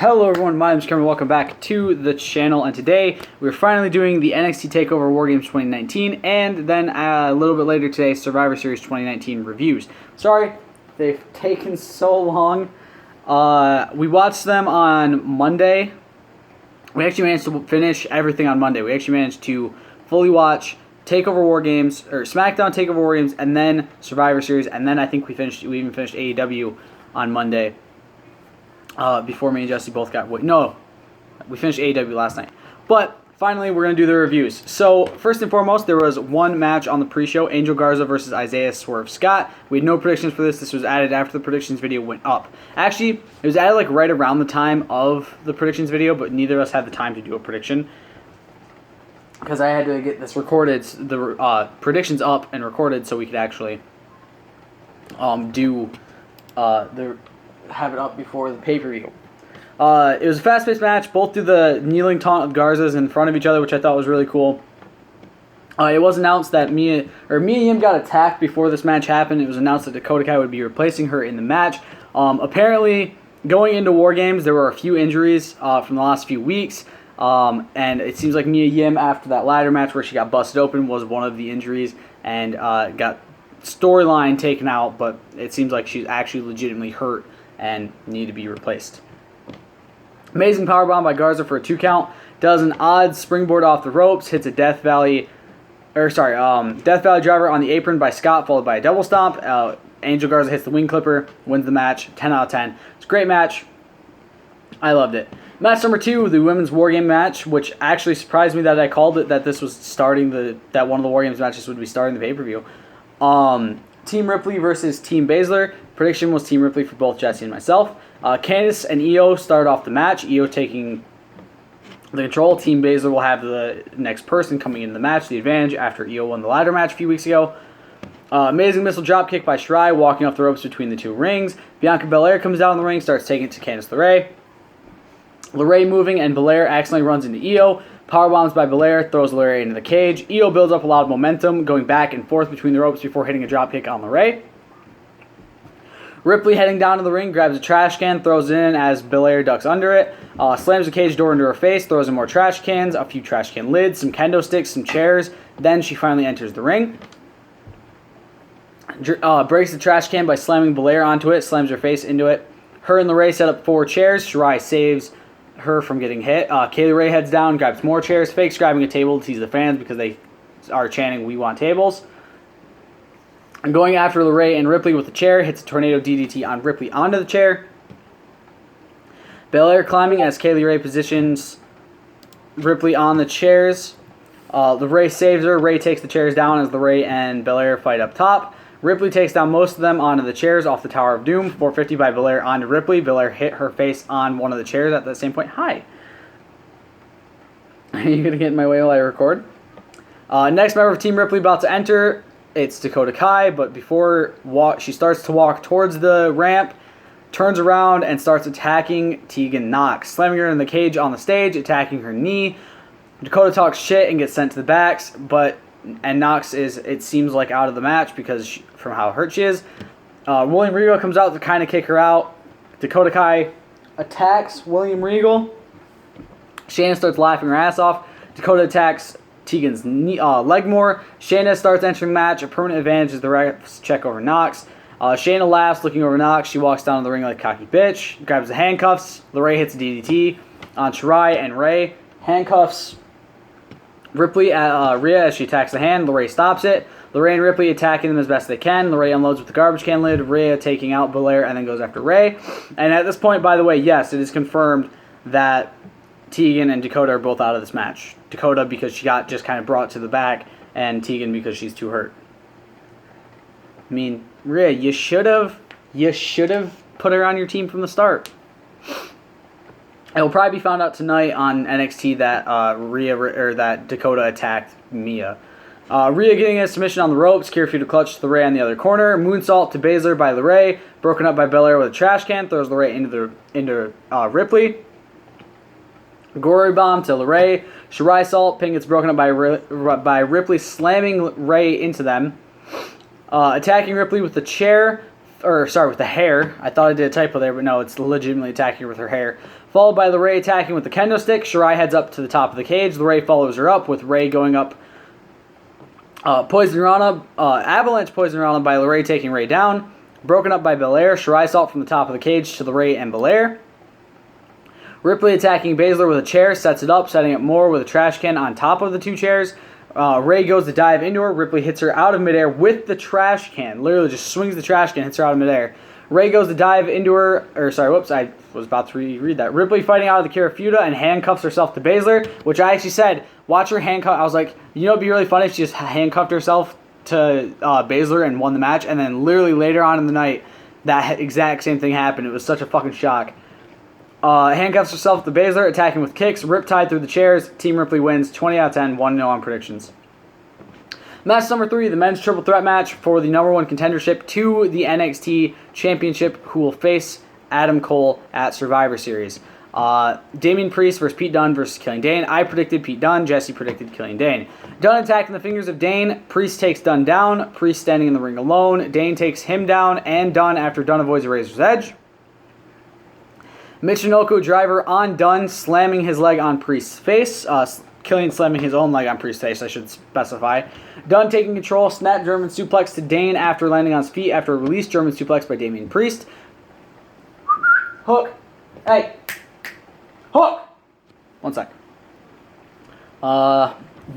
Hello everyone, my name is Cameron. Welcome back to the channel, and today we're finally doing the NXT TakeOver War Games 2019, and then a little bit later today, Survivor Series 2019 reviews. Sorry, they've taken so long. We watched them on Monday. We actually managed to finish everything on Monday. We actually managed to fully watch TakeOver War Games, or SmackDown TakeOver War Games, and then Survivor Series, and then I think we even finished AEW on Monday. Before me and Jesse both got... No, we finished AEW last night. But finally, we're going to do the reviews. So, first and foremost, there was one match on the pre-show, Angel Garza versus Isaiah Swerve Scott. We had no predictions for this. This was added after the predictions video went up. Actually, it was added like right around the time of the predictions video, but neither of us had the time to do a prediction, because I had to get this recorded, the predictions up and recorded, so we could actually have it up before the pay-per-view. It was a fast-paced match. Both do the kneeling taunt of Garza's in front of each other, which I thought was really cool. It was announced that Mia Yim got attacked before this match happened. It was announced that Dakota Kai would be replacing her in the match. Apparently, going into War Games, there were a few injuries from the last few weeks, and it seems like Mia Yim, after that ladder match where she got busted open, was one of the injuries and got storyline taken out, but it seems like she's actually legitimately hurt and need to be replaced. Amazing powerbomb by Garza for a 2 count. Does an odd springboard off the ropes. Hits a Death Valley driver on the apron by Scott, followed by a double stomp. Angel Garza hits the wing clipper, wins the match. 10 out of 10. It's a great match. I loved it. Match number 2, the women's War Game match, which actually surprised me that I called it, that this was starting that one of the War Games matches would be starting the pay-per-view. Team Ripley versus Team Baszler. Prediction was Team Ripley for both Jesse and myself. Candice and Io started off the match. Io taking the control. Team Baszler will have the next person coming into the match, the advantage, after Io won the ladder match a few weeks ago. Amazing missile dropkick by Shirai, walking off the ropes between the two rings. Bianca Belair comes down the ring, starts taking it to Candice LeRae. LeRae moving, and Belair accidentally runs into Io. Powerbombs by Belair, throws LeRae into the cage. Io builds up a lot of momentum, going back and forth between the ropes before hitting a dropkick on LeRae. Ripley heading down to the ring, grabs a trash can, throws it in as Belair ducks under it. Slams the cage door into her face, throws in more trash cans, a few trash can lids, some kendo sticks, some chairs. Then she finally enters the ring. Breaks the trash can by slamming Belair onto it, slams her face into it. Her and LeRae set up 4 chairs. Shirai saves her from getting hit. Kaylee Ray heads down, grabs more chairs, fakes grabbing a table to tease the fans because they are chanting, "We want tables." And going after LeRae and Ripley with the chair, hits a tornado DDT on Ripley onto the chair. Belair climbing as Kaylee Ray positions Ripley on the chairs. LeRae saves her. Ray takes the chairs down as LeRae and Belair fight up top. Ripley takes down most of them onto the chairs off the Tower of Doom. 450 by Belair onto Ripley. Belair hit her face on one of the chairs at that same point. Hi. Are you going to get in my way while I record? Next member of Team Ripley about to enter. It's Dakota Kai, but before she starts to walk towards the ramp, turns around and starts attacking Tegan Nox, slamming her in the cage on the stage, attacking her knee. Dakota talks shit and gets sent to the backs, and Nox is, it seems like, out of the match because from how hurt she is. William Regal comes out to kind of kick her out. Dakota Kai attacks William Regal. Shayna starts laughing her ass off. Dakota attacks Tegan's leg more. Shayna starts entering the match. A permanent advantage as the refs check over Nox. Shayna laughs, looking over Nox. She walks down to the ring like a cocky bitch. Grabs the handcuffs. LeRae hits a DDT on Shirai and Ray. Handcuffs Ripley at Rhea as she attacks the hand. LeRae stops it. LeRae and Ripley attacking them as best they can. LeRae unloads with the garbage can lid. Rhea taking out Belair and then goes after Ray. And at this point, by the way, yes, it is confirmed that Tegan and Dakota are both out of this match. Dakota because she got just kind of brought to the back, and Tegan because she's too hurt. I mean, Rhea, you should have put her on your team from the start. It will probably be found out tonight on NXT that that Dakota attacked Mia. Rhea getting a submission on the ropes. Kirifu to clutch to LeRae on the other corner. Moonsault to Baszler by LeRae. Broken up by Belair with a trash can. Throws LeRae into Ripley. Gory bomb to LeRae. Shirai salt. Pin gets broken up by Ripley, slamming Ray into them. Attacking Ripley with the chair. With the hair. I thought I did a typo there, but no, it's legitimately attacking her with her hair. followed by LeRae attacking with the kendo stick. Shirai heads up to the top of the cage. LeRae follows her up with Ray going up. Poison Rana, Avalanche Poison Rana by LeRae taking Ray down. Broken up by Belair. Shirai salt from the top of the cage to LeRae and Belair. Ripley attacking Baszler with a chair, sets it up, setting up more with a trash can on top of the 2 chairs. Ray goes to dive into her. Ripley hits her out of midair with the trash can. Literally just swings the trash can, hits her out of midair. Ray goes to dive into her, I was about to reread that. Ripley fighting out of the Kirifuda and handcuffs herself to Baszler, which I actually said, watch her handcuff. I was like, you know, it'd be really funny if she just handcuffed herself to Baszler and won the match, and then literally later on in the night, that exact same thing happened. It was such a fucking shock. Handcuffs herself to Baszler, attacking with kicks, riptide through the chairs. Team Ripley wins 20 out of 10, 1-0 on predictions. Match number 3, the men's triple threat match for the number 1 contendership to the NXT Championship, who will face Adam Cole at Survivor Series. Damian Priest versus Pete Dunne versus Killian Dane. I predicted Pete Dunne. Jesse predicted Killian Dane. Dunne attacking the fingers of Dane. Priest takes Dunne down. Priest standing in the ring alone. Dane takes him down and Dunne after Dunne avoids a razor's edge. Michinoku driver on Dunne, slamming his leg on Priest's face. Killian slamming his own leg on Priest's face, I should specify. Dunne taking control, snap German suplex to Dane after landing on his feet after a release German suplex by Damian Priest. Hook. Hey. Hook. 1 sec.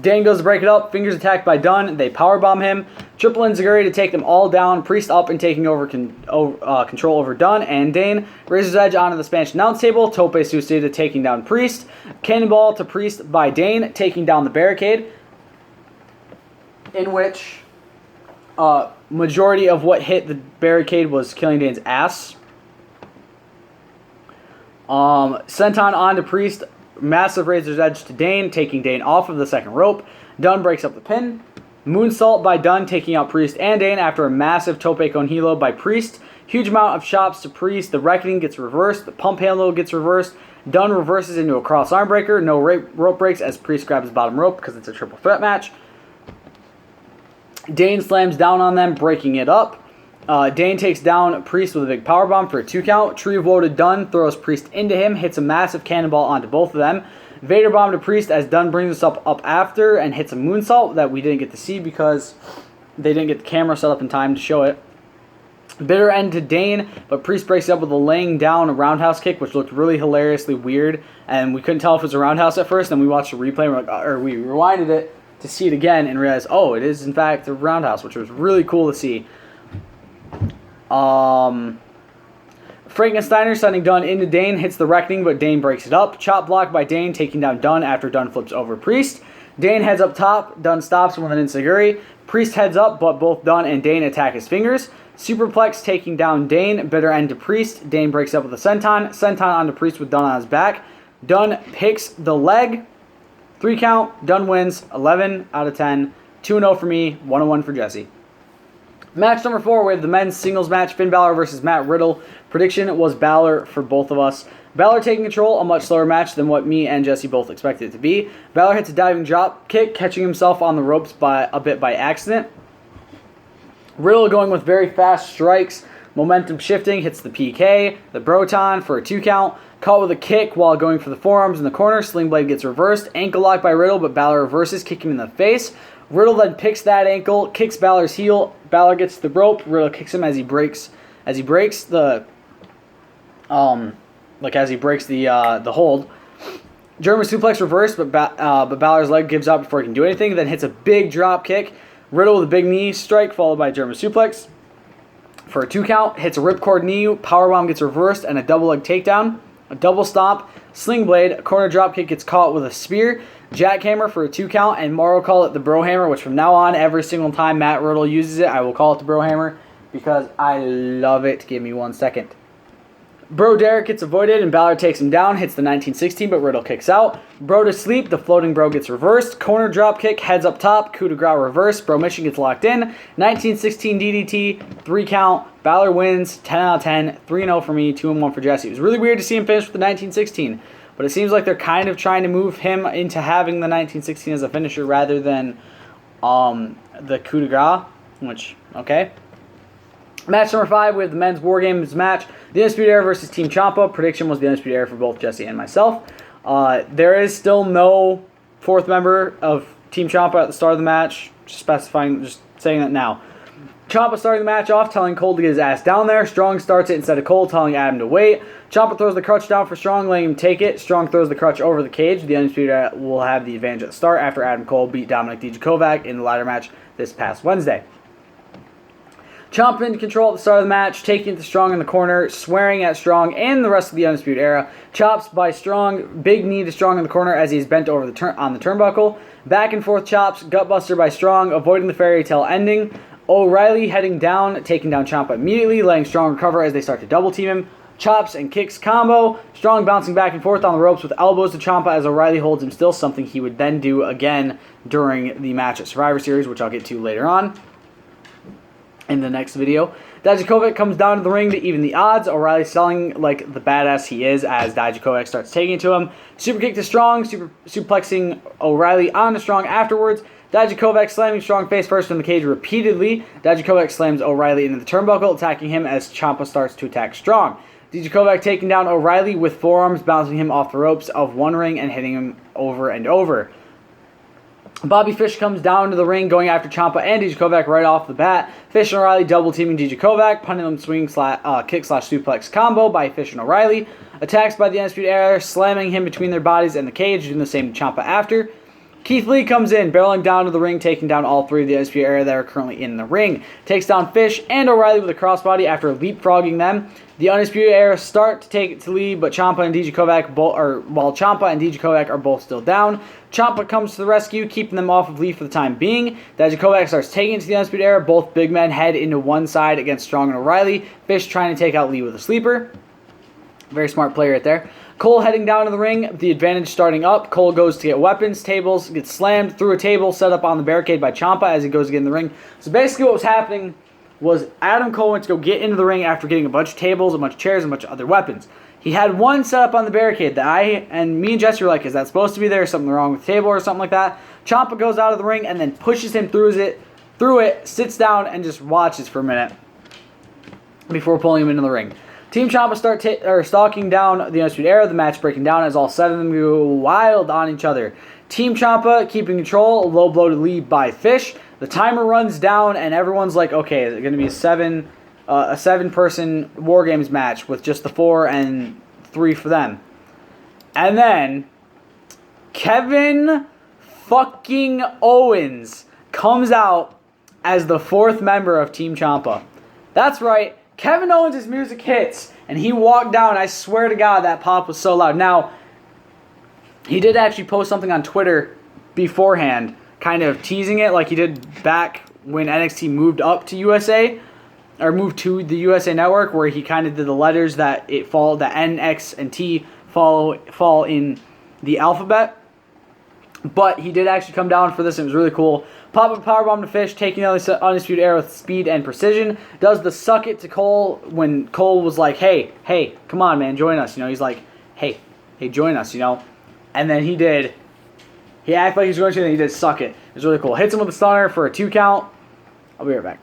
Dane goes to break it up. Fingers attacked by Dunne. They powerbomb him. Triple Enziguri to take them all down. Priest up and taking over control over Dunne and Dane. Razor's Edge onto the Spanish announce table. Tope Suicida taking down Priest. Cannonball to Priest by Dane, taking down the barricade. In which majority of what hit the barricade was Killian Dane's ass. Senton on to Priest. Massive Razor's Edge to Dane, taking Dane off of the second rope. Dunne breaks up the pin. Moonsault by Dunne, taking out Priest and Dane after a massive Tope con Hilo by Priest. Huge amount of chops to Priest. The Reckoning gets reversed. The pump handle gets reversed. Dunne reverses into a cross arm breaker. No rope breaks as Priest grabs his bottom rope because it's a triple threat match. Dane slams down on them, breaking it up. Dane takes down Priest with a big powerbomb for a 2 count. Tree of Woe to Dunne, throws Priest into him, hits a massive cannonball onto both of them. Vader bomb to Priest as Dunne brings us up after and hits a moonsault that we didn't get to see because they didn't get the camera set up in time to show it. Bitter end to Dane, but Priest breaks it up with a laying down a roundhouse kick, which looked really hilariously weird, and we couldn't tell if it was a roundhouse at first. Then we watched the replay, and we rewinded it to see it again and realized, oh, it is in fact a roundhouse, which was really cool to see. Frankensteiner sending Dunne into Dane, hits the Reckoning, but Dane breaks it up. Chop block by Dane, taking down Dunne after Dunne flips over Priest. Dane heads up top, Dunne stops him with an Enziguri. Priest heads up, but both Dunne and Dane attack his fingers. Superplex taking down Dane, bitter end to Priest. Dane breaks up with a senton. Senton onto Priest with Dunne on his back. Dunne picks the leg. 3 count. Dunne wins 11 out of 10. 2-0 for me, 1-1 for Jesse. Match number 4, we have the men's singles match, Finn Balor versus Matt Riddle. Prediction was Balor for both of us. Balor taking control, a much slower match than what me and Jesse both expected it to be. Balor hits a diving drop kick, catching himself on the ropes a bit by accident. Riddle going with very fast strikes, momentum shifting, hits the PK, the Broton for a 2 count. Caught with a kick while going for the forearms in the corner. Sling Blade gets reversed. Ankle lock by Riddle, but Balor reverses, kicking him in the face. Riddle then picks that ankle, kicks Balor's heel. Balor gets the rope. Riddle kicks him as he breaks the hold. German suplex reversed, but Balor's leg gives out before he can do anything. Then hits a big drop kick. Riddle with a big knee strike followed by a German suplex for a 2 count. Hits a ripcord knee. Powerbomb gets reversed and a double leg takedown. A double stomp. Sling Blade. A corner drop kick gets caught with a spear. Jackhammer for a 2 count, and Morrow call it the Bro Hammer, which from now on, every single time Matt Riddle uses it, I will call it the Bro Hammer because I love it. Give me 1 second. Bro Derek gets avoided, and Balor takes him down, hits the 1916, but Riddle kicks out. Bro to sleep, the floating Bro gets reversed. Corner drop kick, heads up top, coup de grace reverse. Bro Mission gets locked in. 1916 DDT, 3 count. Balor wins, 10 out of 10, 3-0 for me, 2-1 for Jesse. It was really weird to see him finish with the 1916. But it seems like they're kind of trying to move him into having the 1916 as a finisher rather than the coup de grace, which, okay. Match number 5, we have the men's War Games match. The Undisputed Era versus Team Ciampa. Prediction was the Undisputed Era for both Jesse and myself. There is still no fourth member of Team Ciampa at the start of the match. Just saying that now. Ciampa starting the match off, telling Cole to get his ass down there. Strong starts it instead of Cole, telling Adam to wait. Ciampa throws the crutch down for Strong, letting him take it. Strong throws the crutch over the cage. The Undisputed Era will have the advantage at the start after Adam Cole beat Dominic Dijakovac in the ladder match this past Wednesday. Ciampa in control at the start of the match, taking it to Strong in the corner, swearing at Strong and the rest of the Undisputed Era. Chops by Strong, big knee to Strong in the corner as he's bent over on the turnbuckle. Back and forth chops, gutbuster by Strong, avoiding the fairy tale ending. O'Reilly heading down, taking down Ciampa immediately, letting Strong recover as they start to double team him. Chops and kicks combo. Strong bouncing back and forth on the ropes with elbows to Ciampa as O'Reilly holds him still, something he would then do again during the match at Survivor Series, which I'll get to later on in the next video. Dijakovic comes down to the ring to even the odds. O'Reilly selling like the badass he is as Dijakovic starts taking it to him. Super kick to Strong, suplexing O'Reilly onto Strong afterwards. Dijakovic slamming Strong face first in the cage repeatedly. Dijakovic slams O'Reilly into the turnbuckle, attacking him as Ciampa starts to attack Strong. Dijakovic taking down O'Reilly with forearms, bouncing him off the ropes of one ring and hitting him over and over. Bobby Fish comes down to the ring, going after Ciampa and Dijakovic right off the bat. Fish and O'Reilly double teaming Dijakovic, pendulum swing kick/suplex combo by Fish and O'Reilly. Attacks by the Undisputed Era, slamming him between their bodies and the cage, doing the same to Ciampa after. Keith Lee comes in, barreling down to the ring, taking down all three of the Undisputed Era that are currently in the ring. Takes down Fish and O'Reilly with a crossbody after leapfrogging them. The Undisputed Era start to take it to lead, but Ciampa and Dijakovic while Ciampa and Dijakovic are both still down. Ciampa comes to the rescue, keeping them off of Lee for the time being. Dijakovic starts taking it to the Undisputed Era. Both big men head into one side against Strong and O'Reilly. Fish trying to take out Lee with a sleeper. Very smart play right there. Cole heading down to the ring, the advantage starting up. Cole goes to get weapons, tables, gets slammed through a table set up on the barricade by Ciampa as he goes to get in the ring. So basically what was happening was Adam Cole went to go get into the ring after getting a bunch of tables, a bunch of chairs, and a bunch of other weapons. He had one set up on the barricade that me and Jesse were like, is that supposed to be there? Something wrong with the table or something like that? Ciampa goes out of the ring and then pushes him through it, sits down, and just watches for a minute before pulling him into the ring. Team Ciampa start stalking down the Undisputed Era, the match breaking down as all 7 of them go wild on each other. Team Ciampa keeping control, low blow to lead by Fish. The timer runs down and everyone's like, okay, is it going to be a 7-person War Games match with just the 4 and 3 for them? And then Kevin fucking Owens comes out as the 4th member of Team Ciampa. That's right. Kevin Owens' music hits, and he walked down. I swear to God, that pop was so loud. Now, he did actually post something on Twitter beforehand, kind of teasing it like he did back when NXT moved up to USA, or moved to the USA Network, where he kind of did the letters that the N, X, and T fall in the alphabet. But he did actually come down for this. It was really cool. Pop-up powerbomb to Fish, taking down the Undisputed Era with speed and precision. Does the suck it to Cole when Cole was like, hey, come on, man, join us. You know, he's like, hey, join us, you know. And then he did. He acted like he was going to, and he did suck it. It was really cool. Hits him with a stunner for a 2 count. I'll be right back.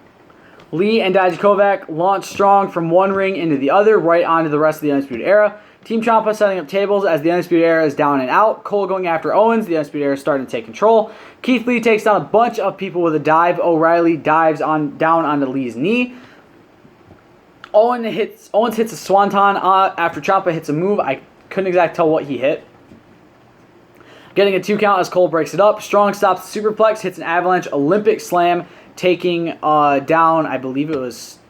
Lee and Dijakovic launch Strong from one ring into the other, right onto the rest of the Undisputed Era. Team Ciampa setting up tables as the Undisputed Era is down and out. Cole going after Owens. The Undisputed Era is starting to take control. Keith Lee takes down a bunch of people with a dive. O'Reilly dives down onto Lee's knee. Owens hits a swanton after Ciampa hits a move. I couldn't exactly tell what he hit. Getting a 2 count as Cole breaks it up. Strong stops the superplex, hits an avalanche Olympic slam, taking down, I believe it was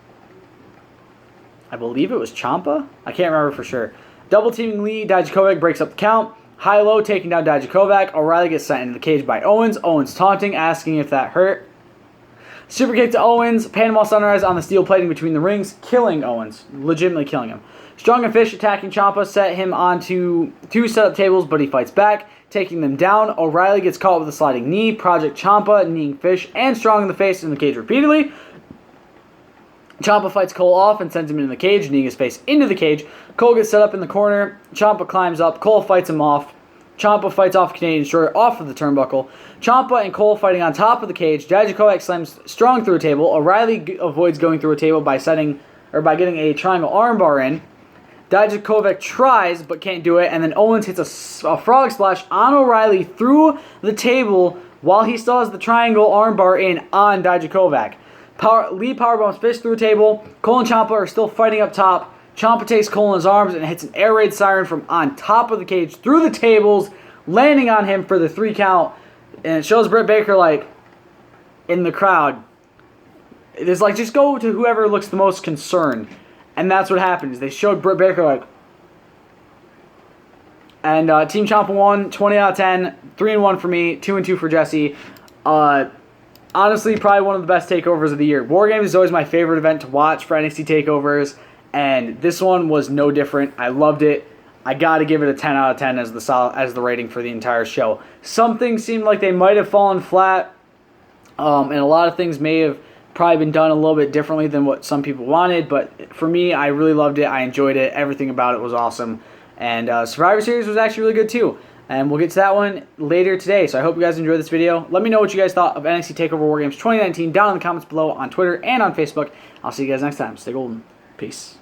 Ciampa? I can't remember for sure. Double teaming Lee, Dijakovic breaks up the count. High-low taking down Dijakovic. O'Reilly gets sent into the cage by Owens. Owens taunting, asking if that hurt. Super kick to Owens. Panama Sunrise on the steel plating between the rings, killing Owens. Legitimately killing him. Strong and Fish attacking Ciampa, set him onto 2 setup tables, but he fights back, taking them down. O'Reilly gets caught with a sliding knee. Project Ciampa, kneeing Fish and Strong in the face in the cage repeatedly. Ciampa fights Cole off and sends him into the cage, kneeing his face into the cage. Cole gets set up in the corner. Ciampa climbs up. Cole fights him off. Ciampa fights off Canadian Destroyer off of the turnbuckle. Ciampa and Cole fighting on top of the cage. Dijakovic slams Strong through a table. O'Reilly avoids going through a table by getting a triangle armbar in. Dijakovic tries but can't do it, and then Owens hits a frog splash on O'Reilly through the table while he still has the triangle armbar in on Dijakovic. Lee powerbombs Fish through a table. Cole and Ciampa are still fighting up top. Ciampa takes Cole in his arms and hits an air raid siren from on top of the cage through the tables, landing on him for the 3 count. And it shows Britt Baker, like, in the crowd. It's like, just go to whoever looks the most concerned. And that's what happens. They showed Britt Baker, like... And Team Ciampa won, 20 out of 10. 3-1 for me, 2-2 for Jesse. Honestly, probably one of the best takeovers of the year. War Games is always my favorite event to watch for NXT takeovers, and this one was no different. I loved it. I got to give it a 10 out of 10 as the rating for the entire show. Some things seemed like they might have fallen flat, and a lot of things may have probably been done a little bit differently than what some people wanted, but for me, I really loved it. I enjoyed it. Everything about it was awesome, and Survivor Series was actually really good too. And we'll get to that one later today. So I hope you guys enjoyed this video. Let me know what you guys thought of NXT TakeOver War Games 2019 down in the comments below on Twitter and on Facebook. I'll see you guys next time. Stay golden. Peace.